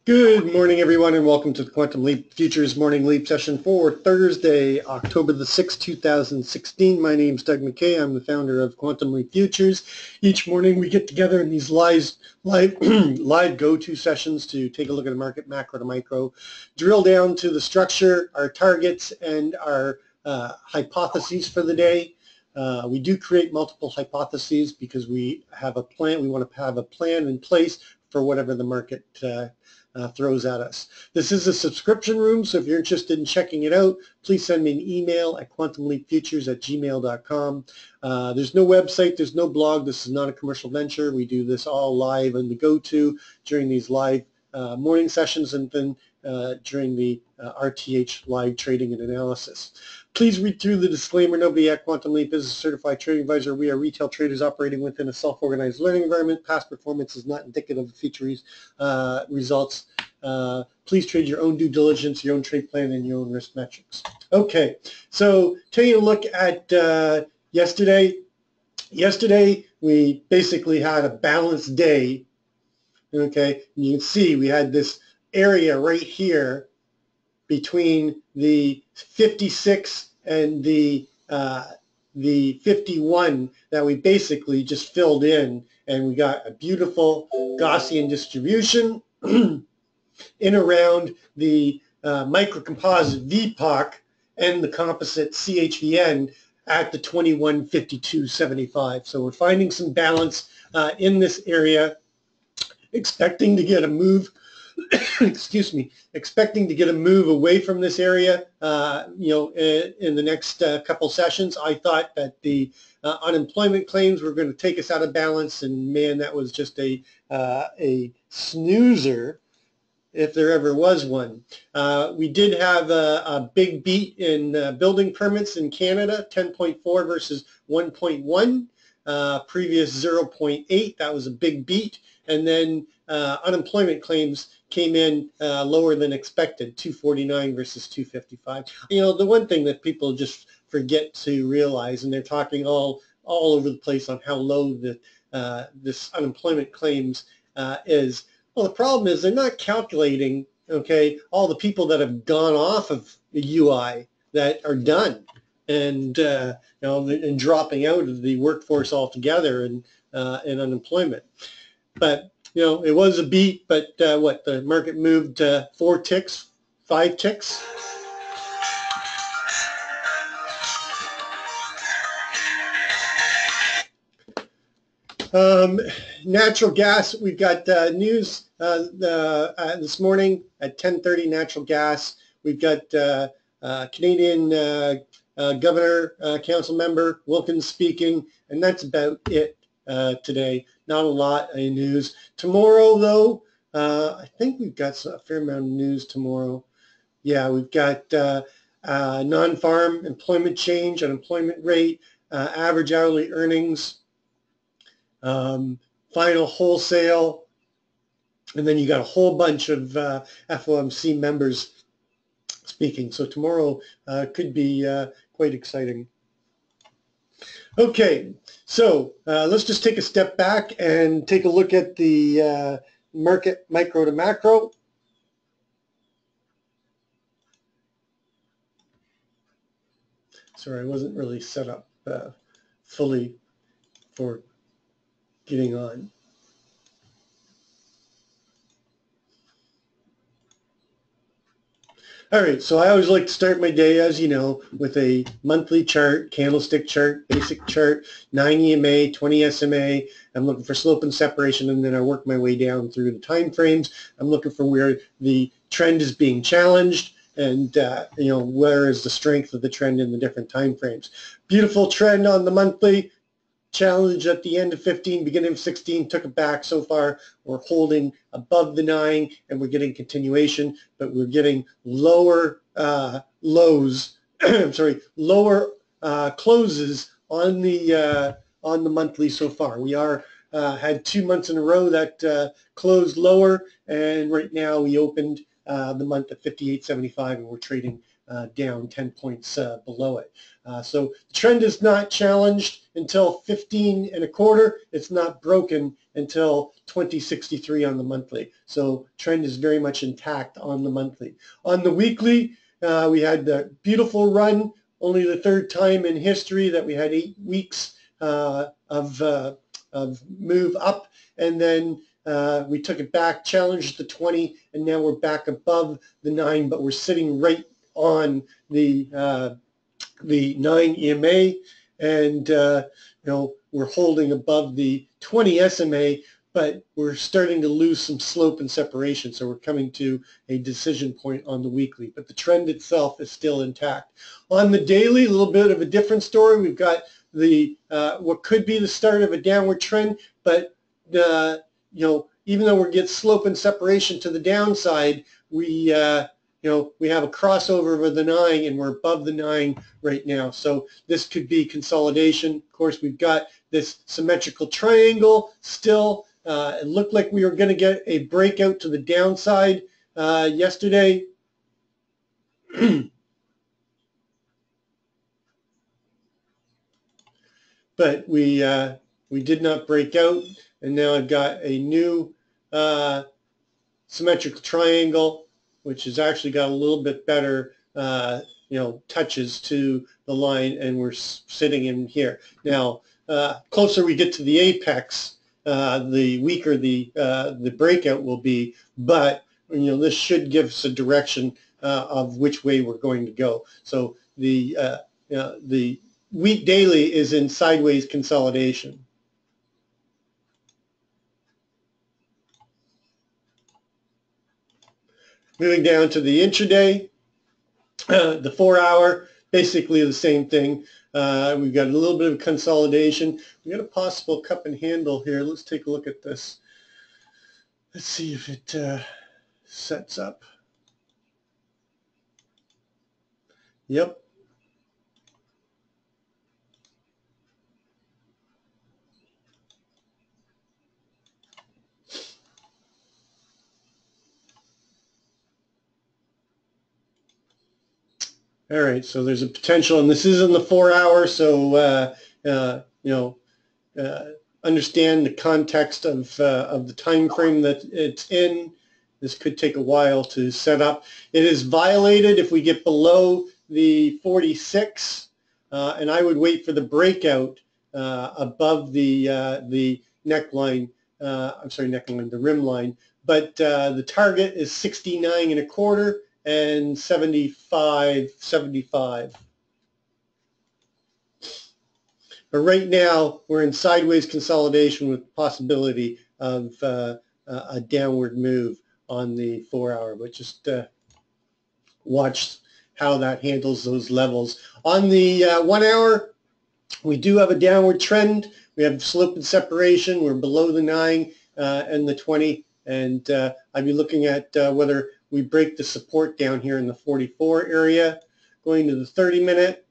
Good morning, everyone, and welcome to the Quantum Leap Futures Morning Leap session for Thursday, October the 6th, 2016. My name is Doug McKay. I'm the founder of Quantum Leap Futures. Each morning we get together in these live go-to sessions to take a look at the market, macro to micro, drill down to the structure, our targets, and our hypotheses for the day. We do create multiple hypotheses because we have a plan. We want to have a plan in place for whatever the market throws at us. This is a subscription room, so if you're interested in checking it out, please send me an email at quantumleapfutures@gmail.com. There's no website, there's no blog. This is not a commercial venture. We do this all live on the go-to during these live morning sessions and then during the RTH live trading and analysis. Please read through the disclaimer. Nobody at Quantum Leap is a certified trading advisor. We are retail traders operating within a self-organized learning environment. Past performance is not indicative of future results. Please trade your own due diligence, your own trade plan, and your own risk metrics. Okay, so taking a look at yesterday. Yesterday, we basically had a balanced day. Okay, and you can see we had this area right here between the 56 and the 51 that we basically just filled in, and we got a beautiful Gaussian distribution in around the microcomposite VPOC and the composite CHVN at the 2152.75. So we're finding some balance in this area, expecting to get a move excuse me, expecting to get a move away from this area, in the next couple sessions. I thought that the unemployment claims were going to take us out of balance, and man, that was just a snoozer if there ever was one. We did have a big beat in building permits in Canada, 10.4 versus 1.1, previous 0.8. That was a big beat. And then unemployment claims came in lower than expected, 249 versus 255. The one thing that people just forget to realize, and they're talking all over the place on how low this unemployment claims is. Well, the problem is they're not calculating, okay, all the people that have gone off of the UI that are done and and dropping out of the workforce altogether and unemployment. But it was a beat, but the market moved 4 ticks, 5 ticks. Natural gas, we've got news this morning at 10:30, natural gas. We've got Canadian Governor, Council Member Wilkins speaking, and that's about it today. Not a lot in news. Tomorrow, though, I think we've got a fair amount of news tomorrow. Yeah, we've got non-farm employment change, unemployment rate, average hourly earnings, final wholesale, and then you got a whole bunch of FOMC members speaking. So tomorrow could be quite exciting. Okay, so let's just take a step back and take a look at the market micro to macro. Sorry, I wasn't really set up fully for getting on. All right, so I always like to start my day, as you know, with a monthly chart, candlestick chart, basic chart, 9 EMA, 20 SMA. I'm looking for slope and separation, and then I work my way down through the time frames. I'm looking for where the trend is being challenged and, where is the strength of the trend in the different time frames. Beautiful trend on the monthly. Challenge at the end of 15, beginning of 16, took it back. So far, we're holding above the 9, and we're getting continuation, but we're getting lower lows. I'm sorry, lower closes on the monthly so far. We are had 2 months in a row that closed lower, and right now we opened the month at 58.75, and we're trading down 10 points below it. So the trend is not challenged until 15 and a quarter. It's not broken until 2063 on the monthly. So trend is very much intact on the monthly. On the weekly, we had a beautiful run, only the third time in history that we had 8 weeks of move up, and then we took it back, challenged the 20, and now we're back above the 9, but we're sitting right on the 9 EMA, and we're holding above the 20 SMA, but we're starting to lose some slope and separation, so we're coming to a decision point on the weekly. But the trend itself is still intact. On the daily, a little bit of a different story. We've got the what could be the start of a downward trend, but even though we get slope and separation to the downside, we have a crossover over the 9, and we're above the 9 right now. So this could be consolidation. Of course, we've got this symmetrical triangle still. It looked like we were going to get a breakout to the downside yesterday. But we did not break out, and now I've got a new symmetrical triangle, which has actually got a little bit better touches to the line, and we're sitting in here. Now, closer we get to the apex, the weaker the breakout will be, but this should give us a direction of which way we're going to go. So the week daily is in sideways consolidation. Moving down to the intraday, the 4-hour, basically the same thing. We've got a little bit of consolidation. We've got a possible cup and handle here. Let's take a look at this. Let's see if it sets up. Yep. All right, so there's a potential, and this is in the 4-hour, so understand the context of the time frame that it's in. This could take a while to set up. It is violated if we get below the 46, and I would wait for the breakout above the neckline. The rim line. But the target is 69 and a quarter and 75.75. But right now, we're in sideways consolidation with possibility of a downward move on the 4-hour. But just watch how that handles those levels. On the 1-hour, we do have a downward trend. We have slope and separation. We're below the 9 and the 20. And I'd be looking at whether we break the support down here in the 44 area. Going to the 30-minute,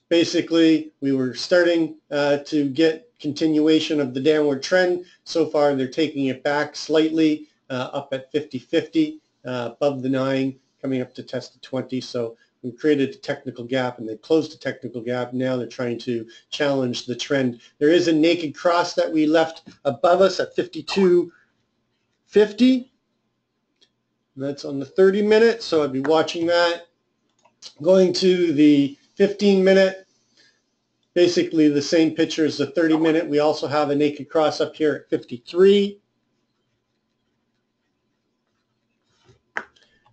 basically we were starting to get continuation of the downward trend. So far they're taking it back slightly up at 50.50 above the 9, coming up to test the 20. So we created a technical gap, and they closed the technical gap. Now they're trying to challenge the trend. There is a naked cross that we left above us at 52.50. That's on the 30-minute, so I'd be watching that. Going to the 15-minute, basically the same picture as the 30-minute. We also have a naked cross up here at 53.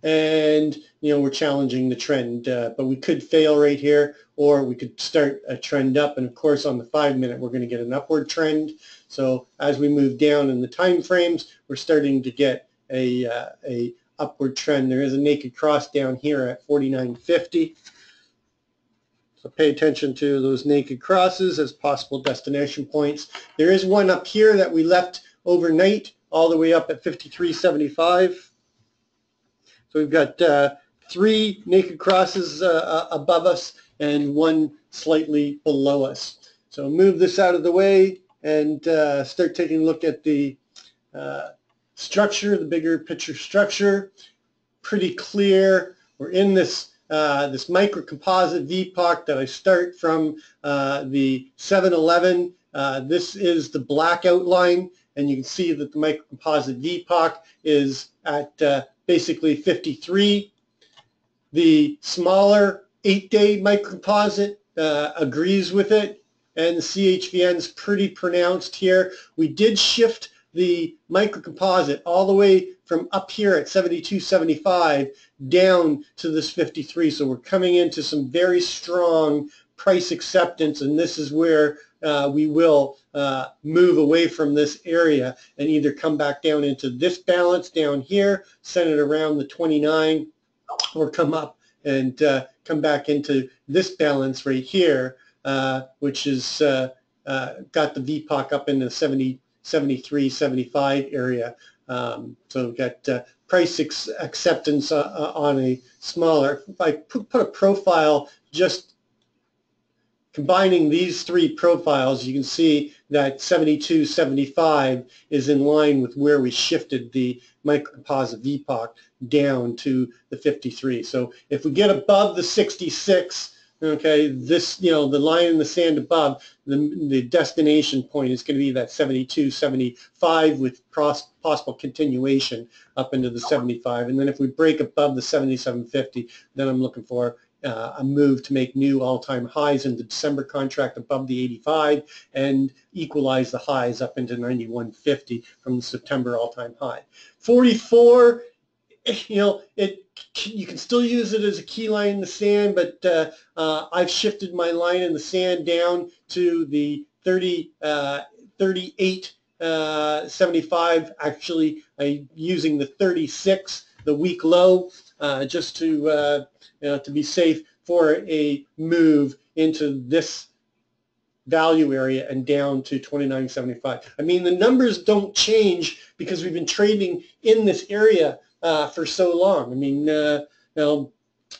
And, we're challenging the trend, but we could fail right here, or we could start a trend up. And, of course, on the 5-minute, we're going to get an upward trend. So as we move down in the time frames, we're starting to get a upward trend. There is a naked cross down here at 49.50. So pay attention to those naked crosses as possible destination points. There is one up here that we left overnight all the way up at 53.75. So we've got 3 naked crosses above us and 1 slightly below us. So move this out of the way and start taking a look at the structure, the bigger picture structure. Pretty clear. We're in this this microcomposite VPOC that I start from the 711. This is the blackout line, and you can see that the microcomposite VPOC is at basically 53. The smaller 8-day microcomposite agrees with it, and the CHVN is pretty pronounced here. We did shift the microcomposite all the way from up here at 72.75 down to this 53. So we're coming into some very strong price acceptance, and this is where we will move away from this area and either come back down into this balance down here, set it around the 29, or come up and come back into this balance right here, which is got the VPOC up in the 70, 73, 75 area. So we've got price acceptance on a smaller. If I put a profile just combining these three profiles, you can see that 72, 75 is in line with where we shifted the microcomposite VPOC down to the 53. So if we get above the 66, okay, this, the line in the sand above, the destination point is going to be that 72, 75 with possible continuation up into the 75. And then if we break above the 77.50, then I'm looking for a move to make new all-time highs in the December contract above the 85 and equalize the highs up into 91.50 from the September all-time high. 44, you can still use it as a key line in the sand, but I've shifted my line in the sand down to the 38.75. Actually, I'm using the 36, the week low, just to be safe for a move into this value area and down to 29.75. I mean, the numbers don't change because we've been trading in this area for so long. I mean, now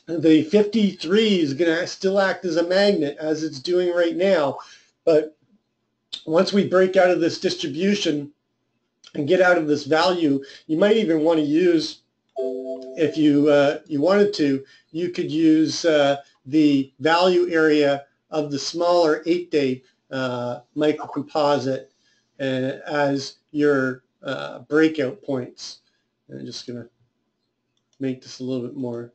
the 53 is going to still act as a magnet as it's doing right now, but once we break out of this distribution and get out of this value, you might even want to use, if you wanted to, you could use the value area of the smaller 8-day microcomposite as your breakout points. I'm just going to make this a little bit more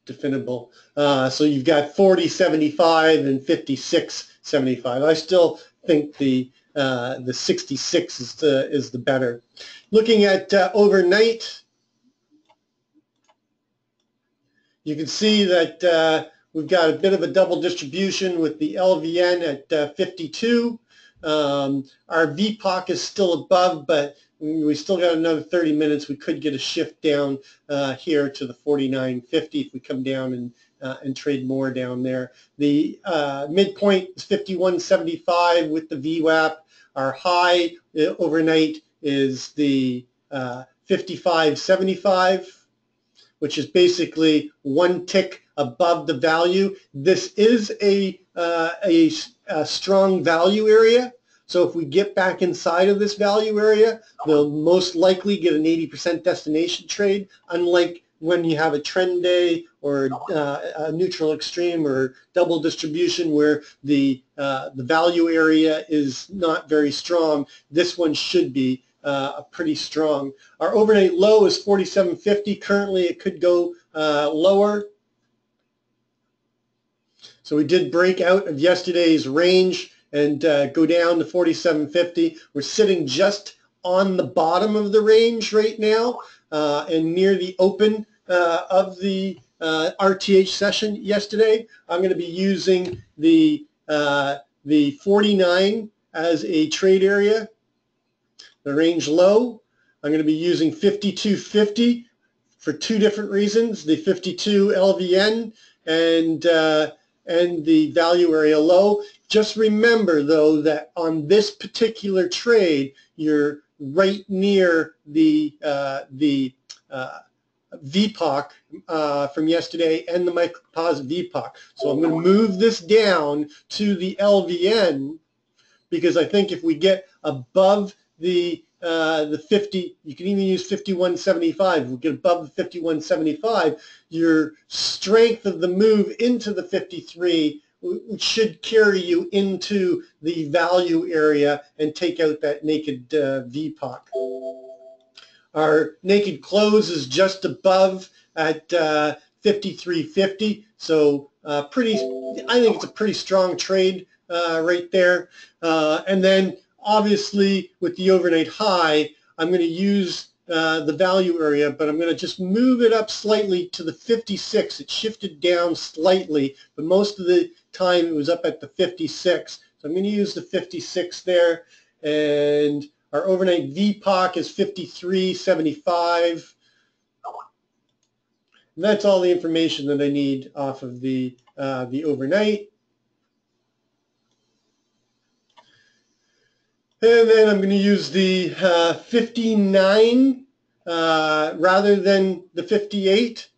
definable. So you've got 40.75 and 56.75. I still think the 66 is the better. Looking at overnight, you can see that we've got a bit of a double distribution with the LVN at 52. Our VPOC is still above, but we still got another 30 minutes. We could get a shift down here to the 49.50 if we come down and trade more down there. The midpoint is 51.75 with the VWAP. Our high overnight is the 55.75, which is basically one tick above the value. This is a strong value area. So if we get back inside of this value area, we'll most likely get an 80% destination trade, unlike when you have a trend day or a neutral extreme or double distribution where the value area is not very strong. This one should be pretty strong. Our overnight low is 47.50. Currently it could go lower. So we did break out of yesterday's range and go down to 47.50. We're sitting just on the bottom of the range right now and near the open of the RTH session yesterday. I'm going to be using the 49 as a trade area, the range low. I'm going to be using 52.50 for two different reasons: the 52 LVN and the value area low. Just remember, though, that on this particular trade, you're right near the VPOC from yesterday and the microcomposite VPOC. So I'm going to move this down to the LVN because I think if we get above the the 50, you can even use 51.75. We get above the 51.75, your strength of the move into the 53 should carry you into the value area and take out that naked VPOC. Our naked close is just above at 53.50, so I think it's a pretty strong trade right there. And then obviously with the overnight high, I'm going to use the value area, but I'm going to just move it up slightly to the 56. It shifted down slightly, but most of the time it was up at the 56. So I'm going to use the 56 there, and our overnight VPOC is 53.75. And that's all the information that I need off of the overnight. And then I'm going to use the 59 rather than the 58.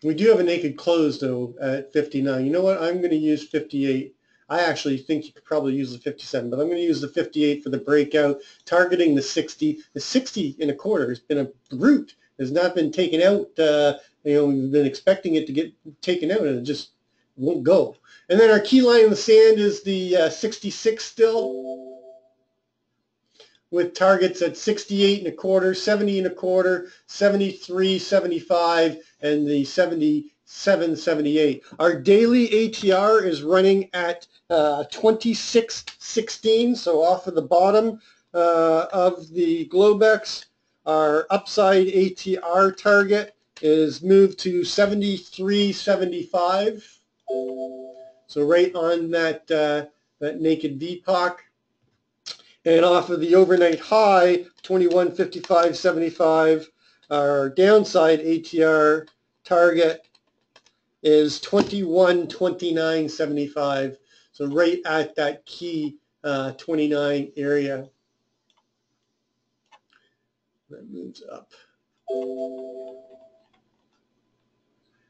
We do have a naked close, though, at 59. You know what? I'm going to use 58. I actually think you could probably use the 57, but I'm going to use the 58 for the breakout, targeting the 60. The 60.25 has been a brute. It has not been taken out. We've been expecting it to get taken out, and it just won't go. And then our key line in the sand is the 66 still, with targets at 68.25, 70.25, 73.75, and the 77.78. Our daily ATR is running at 26.16, so off of the bottom of the Globex. Our upside ATR target is moved to 73.75. So right on that naked VPOC. And off of the overnight high, 21.55.75, our downside ATR target is 21.29.75. So right at that key 29 area. That moves up.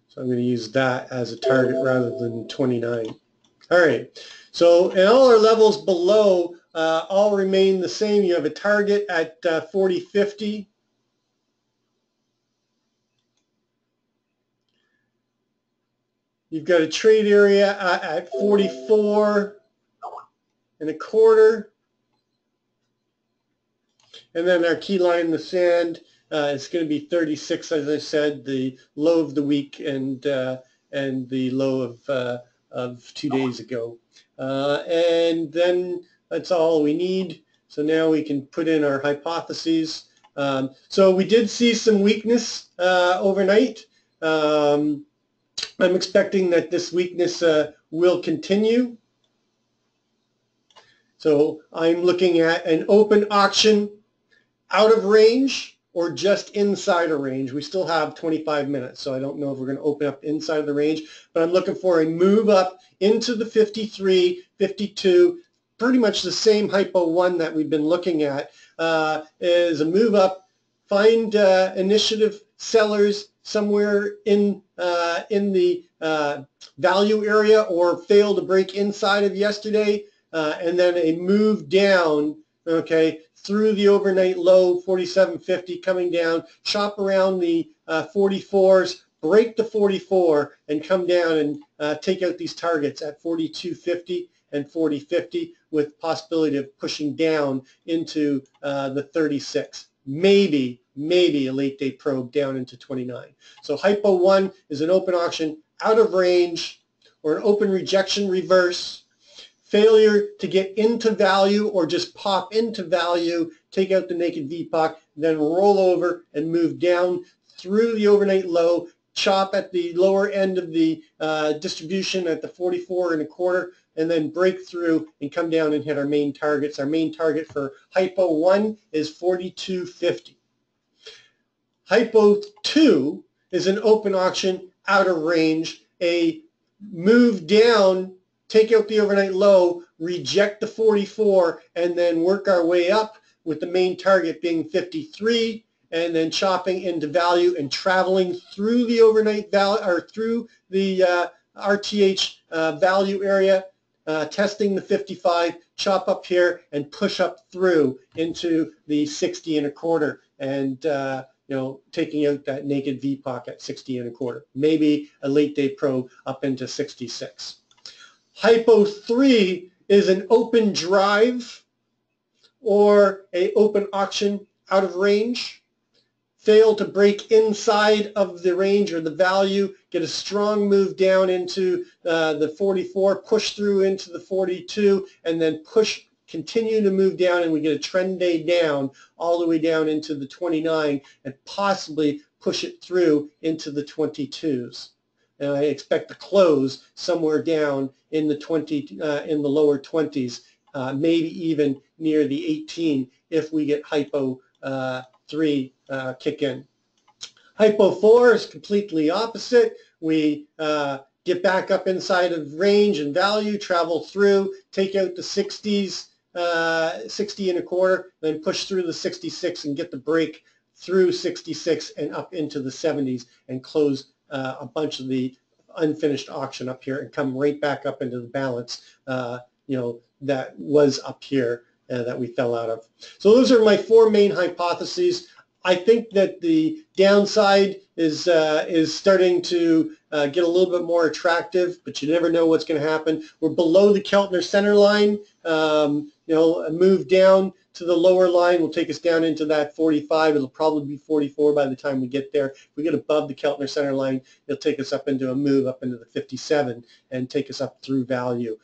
So I'm going to use that as a target rather than 29. All right. So and all our levels below all remain the same. You have a target at 40.50. You've got a trade area at 44.25. And then our key line in the sand is going to be 36, as I said, the low of the week and the low of 2 days ago. And then that's all we need. So now we can put in our hypotheses. So we did see some weakness overnight. I'm expecting that this weakness will continue. So I'm looking at an open auction out of range or just inside a range. We still have 25 minutes, so I don't know if we're going to open up inside of the range, but I'm looking for a move up into the 53, 52, pretty much the same hypo 1 that we've been looking at, is a move up, find initiative sellers somewhere in the value area or fail to break inside of yesterday, and then a move down, okay, through the overnight low, 47.50, coming down, chop around the 44s, break the 44, and come down and take out these targets at 42.50 and 40.50 with possibility of pushing down into the 36. Maybe a late day probe down into 29. So hypo 1 is an open auction out of range or an open rejection reverse. Failure to get into value or just pop into value, take out the naked VPOC, then roll over and move down through the overnight low, chop at the lower end of the distribution at the 44.25, and then break through and come down and hit our main targets. Our main target for hypo 1 is 42.50. Hypo 2 is an open auction out of range, a move down, take out the overnight low, reject the 44, and then work our way up with the main target being 53, and then chopping into value and traveling through the overnight value or through the RTH value area testing the 55, chop up here and push up through into the 60 and a quarter, and taking out that naked VPOC at 60 and a quarter. Maybe a late day probe up into 66. Hypo 3 is an open drive or a open auction out of range. Fail to break inside of the range or the value, get a strong move down into the 44, push through into the 42, and then continue to move down, and we get a trend day down all the way down into the 29 and possibly push it through into the 22s. And I expect to close somewhere down in the in the lower 20s, maybe even near the 18 if we get hypo 3 kick in. Hypo 4 is completely opposite. We get back up inside of range and value, travel through, take out the 60s, 60 and a quarter, then push through the 66 and get the break through 66 and up into the 70s and close a bunch of the unfinished auction up here and come right back up into the balance, that was up here that we fell out of. So those are my 4 main hypotheses. I think that the downside is starting to get a little bit more attractive, but you never know what's going to happen. We're below the Keltner center line. A move down to the lower line will take us down into that 45. It'll probably be 44 by the time we get there. If we get above the Keltner center line, it'll take us up into a move up into the 57 and take us up through value.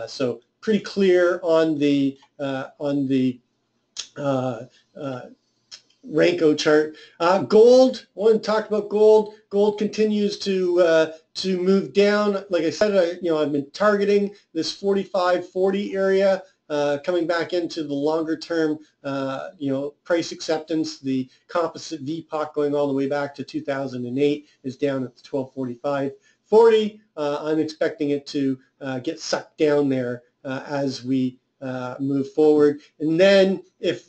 So pretty clear on the Renko chart. Gold, I want to talk about gold. Gold continues to move down. Like I said, I've been targeting this 45-40 area, coming back into the longer term, price acceptance. The composite VPOC going all the way back to 2008 is down at the 1245.40. I'm expecting it to get sucked down there as we move forward, and then if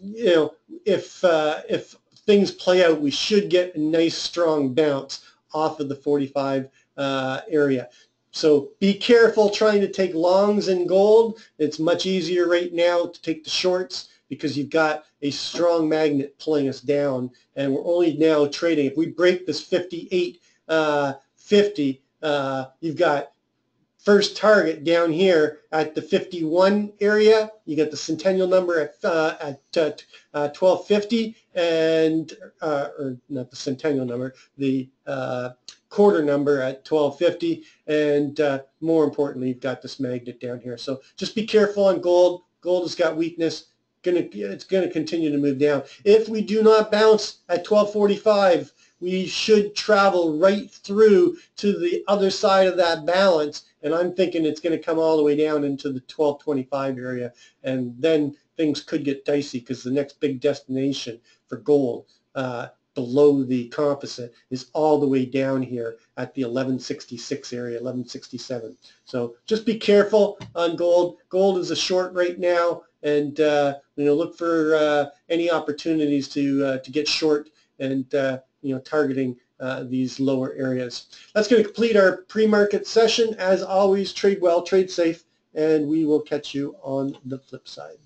things play out, we should get a nice strong bounce off of the 45 area. So be careful trying to take longs in gold. It's much easier right now to take the shorts because you've got a strong magnet pulling us down, and we're only now trading. If we break this 58.50, you've got first target down here at the 51 area. You get the centennial number at 1250, and or not the centennial number, the quarter number at 1250, and more importantly, you've got this magnet down here. So just be careful on gold. Gold has got weakness. It's going to continue to move down. If we do not bounce at 1245, we should travel right through to the other side of that balance, and I'm thinking it's going to come all the way down into the 1225 area, and then things could get dicey because the next big destination for gold below the composite is all the way down here at the 1166 area, 1167. So just be careful on gold. Gold is a short right now, and look for any opportunities to get short and targeting these lower areas. That's going to complete our pre-market session. As always, trade well, trade safe, and we will catch you on the flip side.